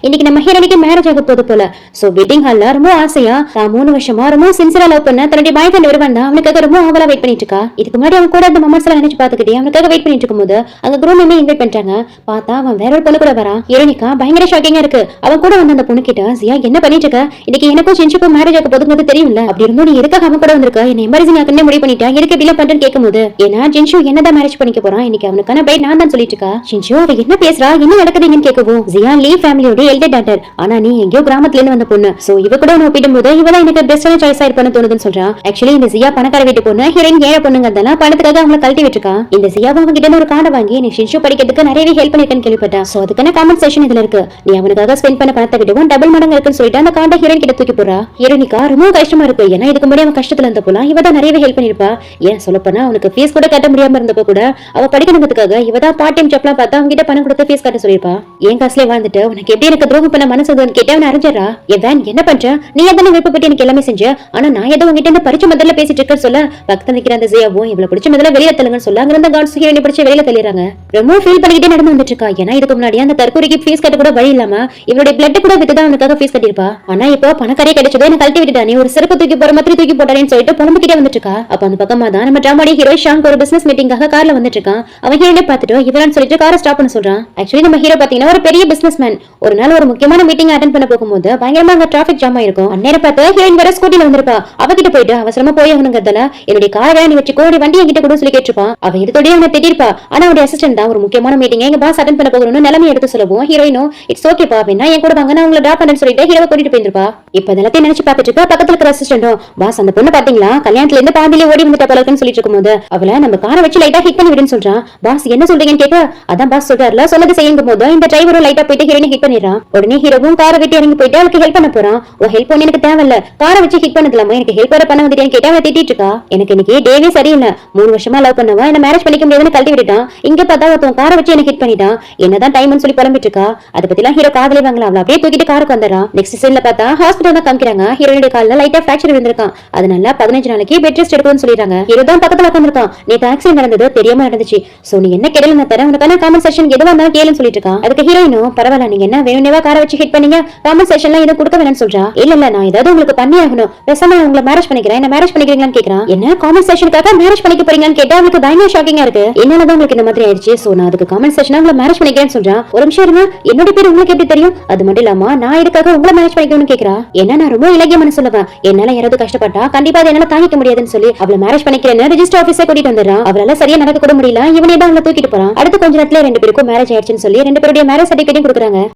இன்னைக்கு நம்ம ஹீரோனிக்கு மேரேஜ் ஆக போது போல. சோ வெட்டிங் ஹால்ல ரொம்ப ஆசையா தான் 3 வருஷமா ரொம்ப சின்சியரா லவ் பண்ண தன்னுடைய பாய் ஃப்ரெண்ட் வருவான் தான் அவனுக்காக ரொம்ப ஆவலா வெயிட் பண்ணிட்டு இருக்கா. இதுக்கு முன்னாடி அவன் கூட அந்த மொமெண்ட்ஸ் எல்லாம் நினைச்சு பாத்துக்கிட்டே அவனுக்காக வெயிட் பண்ணிட்டு இருக்கும்போது அங்க குரூம் இன்வைட் பண்ணிட்டாங்க. பார்த்தா அவன் வேற ஒரு பொண்ணு கூட வரான். ஹீரோனிக்கா பயங்கர ஷாக்கிங்கா இருக்கு. அவன் கூட வந்த அந்த பொண்ணு கிட்ட ஜியா என்ன பண்ணிட்டு இருக்க, இன்னைக்கு எனக்கும் சின்சுக்கும் மேரேஜ் ஆக போதுங்கிறது தெரியும்ல, அப்படி இருந்தும் நீ எதுக்காக அவன் கூட வந்திருக்க, என்ன எம்பரசிங் ஆக்கனே முடிவு பண்ணிட்டா, எதுக்கு இப்படி எல்லாம் பண்றேன்னு கேட்கும்போது ஏன்னா ஜின்சு என்னதான் மேரேஜ் பண்ணிக்க போறான், இன்னைக்கு அவனுக்கான பை நான் தான் சொல்லிட்டு இருக்கா. சின்சு அவ என்ன பேசுறா, என்ன நடக்குதுன்னு கேட்கவும் ஜியா லீ ஃபேமிலியோட எல்டர் டாட்டர், ஆனா நீ எங்கயோ கிராமத்துல இருந்து வந்த பொண்ணு, சோ இவ கூட ஒப்பிடும்போது இவதான் எனக்கு பெஸ்டான சாய்ஸா இருப்பான்னு தோணுதுன்னு சொல்றான். ஆக்சுவலி இந்த ஜியா பணக்கார வீட்டு பொண்ணு, ஹீரோயின் ஏழை பொண்ணுங்கிறதால பணத்துக்காக அவங்களை கழட்டி விட்டுருக்கா. இந்த ஜியா அவங்க கிட்ட ஒரு கார்டை வாங்கி நீ ஷின்சு படிக்கிறதுக்கு நிறையவே ஹெல்ப் பண்ணிருக்கேன்னு கேள்விப்பட்டா. சோ அதுக்கான காம்பன்சேஷன் இதுல இருக்கு. நீ அவனுக்காக ஸ்பெண்ட் பண்ண பணத்தை விடவும் டபுள் மடங்கு இருக்குன்னு சொல்லிட்டு அந்த கார்டை ஹீரோயின் கிட்ட தூக்கி போறா. ஹீரோனிக்கா ரொம்ப கஷ்டமா இருக்கு. ஏன்னா இதுக்கு முன்னாடி அவன் கஷ்டத்துல இருந்த போலாம் இவதான் நிறையவே ஹெல்ப் பண்ணிருப்பா. ஏன் சொல்லப்போனா அவனுக்கு ஃபீஸ் கூட கட்ட முடியாம இருந்தப்போ கூட அவ படிக்கணுங்கிறதுக்காக இவதான் பார்ட் டைம் ஜாப்லாம் பார்த்தா அவங்க கிட்ட பணம் கொடுத்து ஃபீஸ் கட்ட சொல்லிருப்பா. என் காசுல வாழ்ந்துட்டு உனக்கு எப்படி எனக்கு துரோகம் பண்ண மனசு கேட்டா அவன் அறிஞ்சிடறா. எவன் என்ன பண்ற, நீ எதனா விருப்பப்பட்டு எனக்கு எல்லாமே செஞ்ச, ஆனா நான் ஏதோ உங்ககிட்ட இந்த பரிச்சை முதல்ல பேசிட்டு இருக்க சொல்ல பக்கத்துல நிக்கிற அந்த ஜியாவும் இவ்வளவு பிடிச்ச முதல்ல வெளியில தள்ளுங்கன்னு சொல்ல அங்க இருந்த கார்ட்ஸ் ஹீரோயினை பிடிச்ச வெளியில தள்ளிடுறாங்க. ரொம்ப ஃபீல் பண்ணிக்கிட்டே நடந்து வந்துட்டு இருக்கா. ஏன்னா இதுக்கு முன்னாடி அந்த தற்கொலைக்கு ஃபீஸ் கட்ட கூட வழி இல்லாம இவளுடைய பிளட் கூட வித்துதான் அவனுக்காக ஃபீஸ் கட்டிருப்பா. ஆனா இப்போ பணக்காரே கிடைச்சதோ என்ன கழட்டி விட்டுட்டானே, ஒரு சிறப்பு தூக்கி போற மாதிரி தூக்கி போட்டானேன்னு சொல்லிட்டு புலம்பிக்கிட்டே வந்துட்டு இருக்கா. அப்ப அந்த பக்கமா தான் நம்ம டிராமாடி ஹீரோ ஷாங்க் ஒரு பிசினஸ் மீட்டிங்காக கார்ல வந்துட்டு இருக்கான். அவன் ஹீரோனை பார்த்துட்டு இவரான்னு சொல்லிட்டு காரை ஸ்டாப் பண்ண சொல்றான். ஆக்சுவலி நம்ம ஹீரோ பாத்தீங்கன்னா ஒரு பெரிய பிசினஸ் மேன். ஒரு நாள் ஒரு முக்கியமான மீட்டிங் அட்டெண்ட் பண்ண போகும்போது பயங்கரமா அங்க டிராபிக் ஜாம் ஆயிருக்கும். அந்நேரம் பார்த்து ஹீரோயின் வர ஸ்கூட்டில வந்திருப்பா. அவகிட்ட போயிட்டு அவசரமா போய் ஆகணுங்கிறதால என்னுடைய காரை நீ வச்சு கோடி வண்டி என்கிட்ட கூட சொல்லி கேட்டிருப்பான். அவ இதோடய அவனை திட்டிருப்பா. ஆனா அவருடைய அசிஸ்டன்ட் தான் ஒரு முக்கியமான மீட்டிங் எங்க பாஸ் அட்டெண்ட் பண்ண போகணும்னு நிலைமை எடுத்து சொல்லவும் ஹீரோயினும் இட்ஸ் ஓகே பா வேணா என் கூட வாங்க நான் உங்களை டிராப் பண்ணேன்னு சொல்லிட்டு ஹீரோவை கூட்டிட்டு போயிருப்பா. இப்ப எல்லாத்தையும் நினைச்சு பாத்துட்டு இருக்கா. பக்கத்துல இருக்கிற அசிஸ்டன்டும் பாஸ் அந்த பொண்ணு பாத்தீங்களா கல்யாணத்துல இருந்து பாதியிலே ஓடி வந்துட்டா போலன்னு சொல்லிட்டு இருக்கும்போது அவளை நம்ம காரை வச்சு லைட்டா ஹிட் பண்ணி விடுன்னு சொல்றான். பாஸ் என்ன சொல்றீங்கன்னு கேட்க அதான் பாஸ் சொல்றாருல சொன்னது செய்யும் போது இந்த டிரைவரும் லைட்டா போயிட்டு ஹீரோயினை ஹிட் பண்ணிடுறான். உடனே ஹீரோவும் காரை விட்டு இறங்கி போயிட்டு அவளுக்கு ஹெல்ப் பண்ண போறான். ஓ ஹெல்ப் பண்ண எனக்கு தேவையில்ல, காரை வச்சு ஹிட் பண்ணதுலாமா எனக்கு ஹெல்ப் வேற பண்ண வந்துட்டேன்னு கேட்டா அவன் திட்டிட்டு இருக்கா. எனக்கு இன்னைக்கு டேவே சரியில்லை, 3 வருஷமா லவ் பண்ணவா என்ன மேரேஜ் பண்ணிக்க முடியாதுன்னு கழட்டி விட்டுட்டான். இங்க பார்த்தா ஒருத்தன் காரை வச்சு எனக்கு ஹிட் பண்ணிட்டான். என்னதான் டைம்னு சொல்லி புலம்பிட்டு இருக்கா. அதை பத்தி எல்லாம் ஹீரோ காதலே வாங்கலாம். அவளை அப்படியே தூக்கிட்டு காருக்கு வந்துடுறான். நெக்ஸ்ட் சீன்ல பார்த்தா ஹாஸ்பிட்டல் தான் காமிக்கிறாங்க. ஹீரோயினுடைய கால்ல லைட்டா ஃபிராக்சர் விழுந்திருக்கான். அதனால 15 நாளைக்கு பெட் ரெஸ்ட் எடுக்கணும்னு சொல்லிடுறாங்க. ஹீரோ தான் பக்கத்துல உட்கார்ந்திருக்கான். நேத்து ஆக்சிடென்ட் நடந்தது தெரியாம நடந்துச்சு. சோ நீ என்ன கேடல நான் தரேன், உனக்கான காம்பன்சேஷன் எதுவா இருந்தாலும் கேளுன்னு சொல்லிட்டு இருக்கான். அதுக்கு ஹீரோயினும் பரவாயில்ல நீங்க என்ன வேணும்னேவா காரை வச்சு ஹிட் பண்ணீங்க, காம்பன்சேஷன்லாம் எதுவும் கொடுக்க வேணாம்னு சொல்றா. இல்ல நான் ஏதாவது உங்களுக்கு பண்ணி ஆகணும், பேசாம நான் உங்களை மேரேஜ் பண்ணிக்கிறேன், என்ன மேரேஜ் பண்ணிக்கிறீங்களான்னு கேக்குறான். என்ன காம்பன்சேஷனுக்காக மேரேஜ் பண்ணிக்க போறீங்கன்னு கேட்டா அவனுக்கு பயங்கர ஷாக்கிங்கா இருக்கு. என்னாலதான் உங்களுக்கு இந்த மாதிரி ஆயிடுச்சு, சோ நான் அதுக்கு காம்பன்சேஷனா உங்களை மேரேஜ் பண்ணிக்கிறேன்னு சொல்றான். ஒரு நிமிஷம் இருங்க, என்னோட பேர் உங்களுக்கு எப்படி தெரியும், அது மட்டும் இல்லாம நான் இதுக்காக உங்களை மேரேஜ் பண்ணிக்கணும்னு கேக்குறா. என்ன நான் ரொம்ப இலகிய மனசு சொல்லுவேன், என்னால யாராவது கஷ்டப்பட்டா கண்டிப்பா அதை என்னால தாங்கிக்க முடியாதுன்னு சொல்லி அவளை மேரேஜ் பண்ணிக்கிறேன்னு ரெஜிஸ்டர் ஆபீஸே கூட்டிட்டு வந்துடுறான். அவளால சரியா நடக்க கூட முடியல. இவனே தான் அவளை தூக்கிட்டு போறான். அடுத்து கொஞ்ச நேரத்துல 2 பேருக்கும் மேரேஜ் ஆயிடுச்சுன்னு சொல்லி 2 பேருடைய மேரேஜ் சர்டிபிகேட்டையும் கொடுக்குறாங்க.